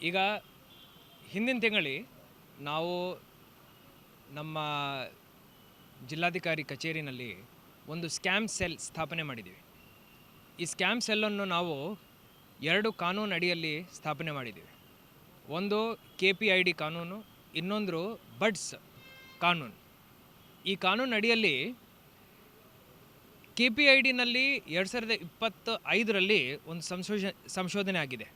ಈಗ ಹಿಂದಿನ ತಿಂಗಳು ನಾವು ನಮ್ಮ ಜಿಲ್ಲಾಧಿಕಾರಿ ಕಚೇರಿನಲ್ಲಿ ಒಂದು ಸ್ಕ್ಯಾಮ್ ಸೆಲ್ ಸ್ಥಾಪನೆ ಮಾಡಿದ್ದೀವಿ. ಈ ಸ್ಕ್ಯಾಮ್ ಸೆಲ್ಲನ್ನು ನಾವು 2 ಕಾನೂನು ಅಡಿಯಲ್ಲಿ ಸ್ಥಾಪನೆ ಮಾಡಿದ್ದೀವಿ. ಒಂದು KPID ಕಾನೂನು, ಇನ್ನೊಂದು ಬಡ್ಸ್ ಕಾನೂನು. ಈ ಕಾನೂನು ಅಡಿಯಲ್ಲಿ KPIDನಲ್ಲಿ 2025ರಲ್ಲಿ ಒಂದು ಸಂಶೋಧನೆ ಆಗಿದೆ.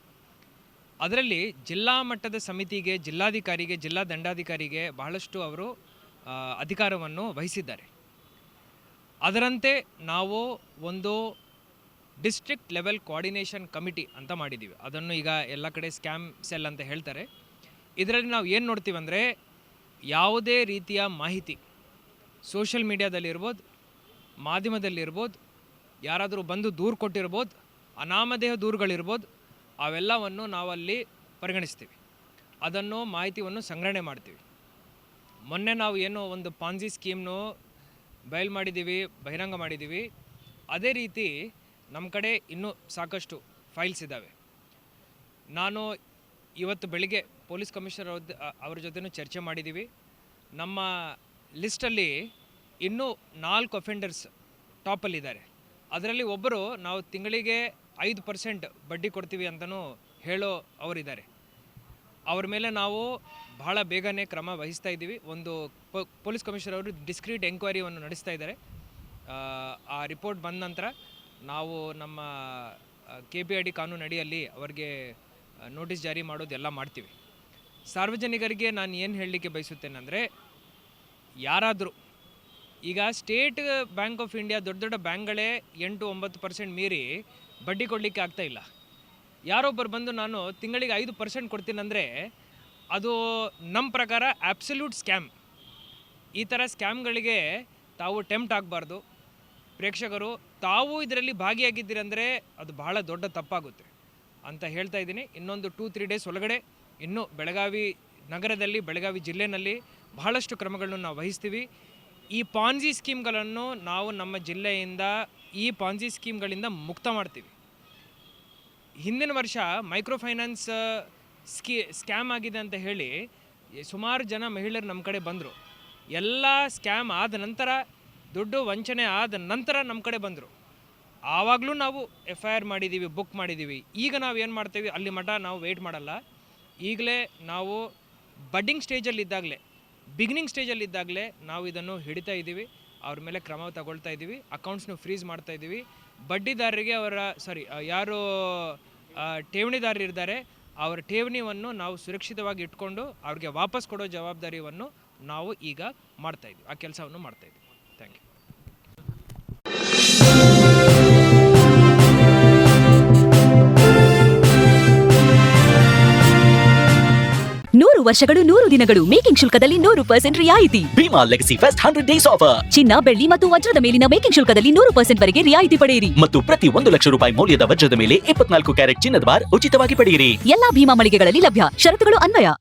ಅದರಲ್ಲಿ ಜಿಲ್ಲಾ ಮಟ್ಟದ ಸಮಿತಿಗೆ, ಜಿಲ್ಲಾಧಿಕಾರಿಗೆ, ಜಿಲ್ಲಾ ದಂಡಾಧಿಕಾರಿಗೆ ಬಹಳಷ್ಟು ಅವರು ಅಧಿಕಾರವನ್ನು ವಹಿಸಿದ್ದಾರೆ. ಅದರಂತೆ ನಾವು ಒಂದು ಡಿಸ್ಟ್ರಿಕ್ಟ್ ಲೆವೆಲ್ ಕೋಆರ್ಡಿನೇಷನ್ ಕಮಿಟಿ ಅಂತ ಮಾಡಿದ್ದೀವಿ. ಅದನ್ನು ಈಗ ಎಲ್ಲ ಕಡೆ ಸ್ಕ್ಯಾಮ್ ಸೆಲ್ ಅಂತ ಹೇಳ್ತಾರೆ. ಇದರಲ್ಲಿ ನಾವು ಏನು ನೋಡ್ತೀವಿ ಅಂದರೆ, ಯಾವುದೇ ರೀತಿಯ ಮಾಹಿತಿ ಸೋಷಿಯಲ್ ಮೀಡಿಯಾದಲ್ಲಿರ್ಬೋದು, ಮಾಧ್ಯಮದಲ್ಲಿರ್ಬೋದು, ಯಾರಾದರೂ ಬಂದು ದೂರು ಕೊಟ್ಟಿರ್ಬೋದು, ಅನಾಮಧೇಯ ದೂರುಗಳಿರ್ಬೋದು, ಅವೆಲ್ಲವನ್ನು ನಾವಲ್ಲಿ ಪರಿಗಣಿಸ್ತೀವಿ. ಅದನ್ನು ಮಾಹಿತಿಯನ್ನು ಸಂಗ್ರಹಣೆ ಮಾಡ್ತೀವಿ. ಮೊನ್ನೆ ನಾವು ಏನೋ ಒಂದು ಪಾನ್ಜಿ ಸ್ಕೀಮ್ನು ಬಯಲು ಮಾಡಿದ್ದೀವಿ, ಬಹಿರಂಗ ಮಾಡಿದ್ದೀವಿ. ಅದೇ ರೀತಿ ನಮ್ಮ ಕಡೆ ಇನ್ನೂ ಸಾಕಷ್ಟು ಫೈಲ್ಸ್ ಇದ್ದಾವೆ. ನಾನು ಇವತ್ತು ಬೆಳಿಗ್ಗೆ ಪೊಲೀಸ್ ಕಮಿಷನರ್ ಅವ್ರ ಜೊತೆನೂ ಚರ್ಚೆ ಮಾಡಿದ್ದೀವಿ. ನಮ್ಮ ಲಿಸ್ಟಲ್ಲಿ ಇನ್ನೂ 4 ಅಫೆಂಡರ್ಸ್ ಟಾಪಲ್ಲಿದ್ದಾರೆ. ಅದರಲ್ಲಿ ಒಬ್ಬರು ನಾವು ತಿಂಗಳಿಗೆ 5% ಬಡ್ಡಿ ಕೊಡ್ತೀವಿ ಅಂತಲೂ ಹೇಳೋ ಅವರಿದ್ದಾರೆ. ಅವ್ರ ಮೇಲೆ ನಾವು ಬಹಳ ಬೇಗನೆ ಕ್ರಮ ವಹಿಸ್ತಾ ಇದ್ದೀವಿ. ಒಂದು ಪೊಲೀಸ್ ಕಮಿಷನರ್ ಅವರು ಡಿಸ್ಕ್ರೀಟ್ ಎಂಕ್ವೈರಿಯನ್ನು ನಡೆಸ್ತಾ ಇದ್ದಾರೆ. ಆ ರಿಪೋರ್ಟ್ ಬಂದ ನಂತರ ನಾವು ನಮ್ಮ KPID ಕಾನೂನು ಅಡಿಯಲ್ಲಿ ಅವರಿಗೆ ನೋಟಿಸ್ ಜಾರಿ ಮಾಡೋದೆಲ್ಲ ಮಾಡ್ತೀವಿ. ಸಾರ್ವಜನಿಕರಿಗೆ ನಾನು ಏನು ಹೇಳಲಿಕ್ಕೆ ಬಯಸುತ್ತೇನೆ ಅಂದರೆ, ಯಾರಾದರೂ ಈಗ ಸ್ಟೇಟ್ ಬ್ಯಾಂಕ್ ಆಫ್ ಇಂಡಿಯಾ ದೊಡ್ಡ ದೊಡ್ಡ ಬ್ಯಾಂಕ್ಗಳೇ 8-9% ಮೀರಿ ಬಡ್ಡಿ ಕೊಡಲಿಕ್ಕೆ ಆಗ್ತಾಯಿಲ್ಲ. ಯಾರೊಬ್ಬರು ಬಂದು ನಾನು ತಿಂಗಳಿಗೆ 5% ಕೊಡ್ತೀನಂದರೆ ಅದು ನಮ್ಮ ಪ್ರಕಾರ ಆಬ್ಸಲ್ಯೂಟ್ ಸ್ಕ್ಯಾಮ್. ಈ ಥರ ಸ್ಕ್ಯಾಮ್ಗಳಿಗೆ ತಾವು ಟೆಂಪ್ಟ್ ಆಗಬಾರ್ದು. ಪ್ರೇಕ್ಷಕರು ತಾವು ಇದರಲ್ಲಿ ಭಾಗಿಯಾಗಿದ್ದೀರಂದರೆ ಅದು ಬಹಳ ದೊಡ್ಡ ತಪ್ಪಾಗುತ್ತೆ ಅಂತ ಹೇಳ್ತಾ ಇದ್ದೀನಿ. ಇನ್ನೊಂದು 2-3 ಡೇಸ್ ಒಳಗಡೆ ಇನ್ನೂ ಬೆಳಗಾವಿ ನಗರದಲ್ಲಿ, ಬೆಳಗಾವಿ ಜಿಲ್ಲೆಯಲ್ಲಿ ಬಹಳಷ್ಟು ಕ್ರಮಗಳನ್ನು ನಾವು ವಹಿಸ್ತೀವಿ. ಈ ಪಾನ್ಜಿ ಸ್ಕೀಮ್ಗಳನ್ನು ನಾವು ನಮ್ಮ ಜಿಲ್ಲೆಯಿಂದ ಈ ಪಾನ್ಜಿ ಸ್ಕೀಮ್ಗಳಿಂದ ಮುಕ್ತ ಮಾಡ್ತೀವಿ. ಹಿಂದಿನ ವರ್ಷ ಮೈಕ್ರೋ ಫೈನಾನ್ಸ್ ಸ್ಕ್ಯಾಮ್ ಆಗಿದೆ ಅಂತ ಹೇಳಿ ಸುಮಾರು ಜನ ಮಹಿಳೆಯರು ನಮ್ಮ ಕಡೆ ಬಂದರು. ಎಲ್ಲ ಸ್ಕ್ಯಾಮ್ ಆದ ನಂತರ, ದುಡ್ಡು ವಂಚನೆ ಆದ ನಂತರ ನಮ್ಮ ಕಡೆ ಬಂದರು. ಆವಾಗಲೂ ನಾವು FIR ಮಾಡಿದ್ದೀವಿ, ಬುಕ್ ಮಾಡಿದ್ದೀವಿ. ಈಗ ನಾವು ಏನು ಮಾಡ್ತೀವಿ, ಅಲ್ಲಿ ಮಠ ನಾವು ವೆಯ್ಟ್ ಮಾಡಲ್ಲ. ಈಗಲೇ ನಾವು ಬಡ್ಡಿಂಗ್ ಸ್ಟೇಜಲ್ಲಿದ್ದಾಗಲೇ, ಬಿಗಿನಿಂಗ್ ಸ್ಟೇಜಲ್ಲಿದ್ದಾಗಲೇ ನಾವು ಇದನ್ನು ಹಿಡಿತಾ ಇದ್ದೀವಿ. ಅವ್ರ ಮೇಲೆ ಕ್ರಮ ತಗೊಳ್ತಾ ಇದ್ದೀವಿ. ಅಕೌಂಟ್ಸ್ನು ಫ್ರೀಸ್ ಮಾಡ್ತಾ ಇದ್ದೀವಿ. ಬಡ್ಡಿದಾರರಿಗೆ ಯಾರು ಠೇವಣಿದಾರರಿದ್ದಾರೆ ಅವರ ಠೇವಣಿಯನ್ನು ನಾವು ಸುರಕ್ಷಿತವಾಗಿ ಇಟ್ಕೊಂಡು ಅವ್ರಿಗೆ ವಾಪಸ್ ಕೊಡೋ ಜವಾಬ್ದಾರಿಯನ್ನು ನಾವು ಈಗ ಮಾಡ್ತಾಯಿದ್ವಿ. ಆ ಕೆಲಸವನ್ನು ಮಾಡ್ತಾಯಿದ್ವಿ. Thank you. 100 ವರ್ಷಗಳು 100 ದಿನಗಳು ಮೇಕಿಂಗ್ ಶುಲ್ಕದಲ್ಲಿ 100% ರಿಯಾಯಿತಿ. Bhima legacy fest 100 days offer. ಚಿನ್ನ, ಬೆಳ್ಳಿ ಮತ್ತು ವಜ್ರದ ಮೇಲಿನ ಮೇಕಿಂಗ್ ಶುಲ್ಕದಲ್ಲಿ 100% ವರೆಗೆ ರಿಯಾಯಿತಿ ಪಡೆಯಿರಿ. ಮತ್ತು ಪ್ರತಿ 1 ಲಕ್ಷ ರೂಪಾಯಿ ಮೌಲ್ಯದ ವಜ್ರದ ಮೇಲೆ 24 ಕ್ಯಾರೆಟ್ ಚಿನ್ನದ ಬಾರ್ ಉಚಿತವಾಗಿ ಪಡೆಯಿರಿ. ಎಲ್ಲಾ ಭೀಮಾ ಮಳಿಗೆಗಳಲ್ಲಿ ಲಭ್ಯ. ಷರತ್ತುಗಳು ಅನ್ವಯ.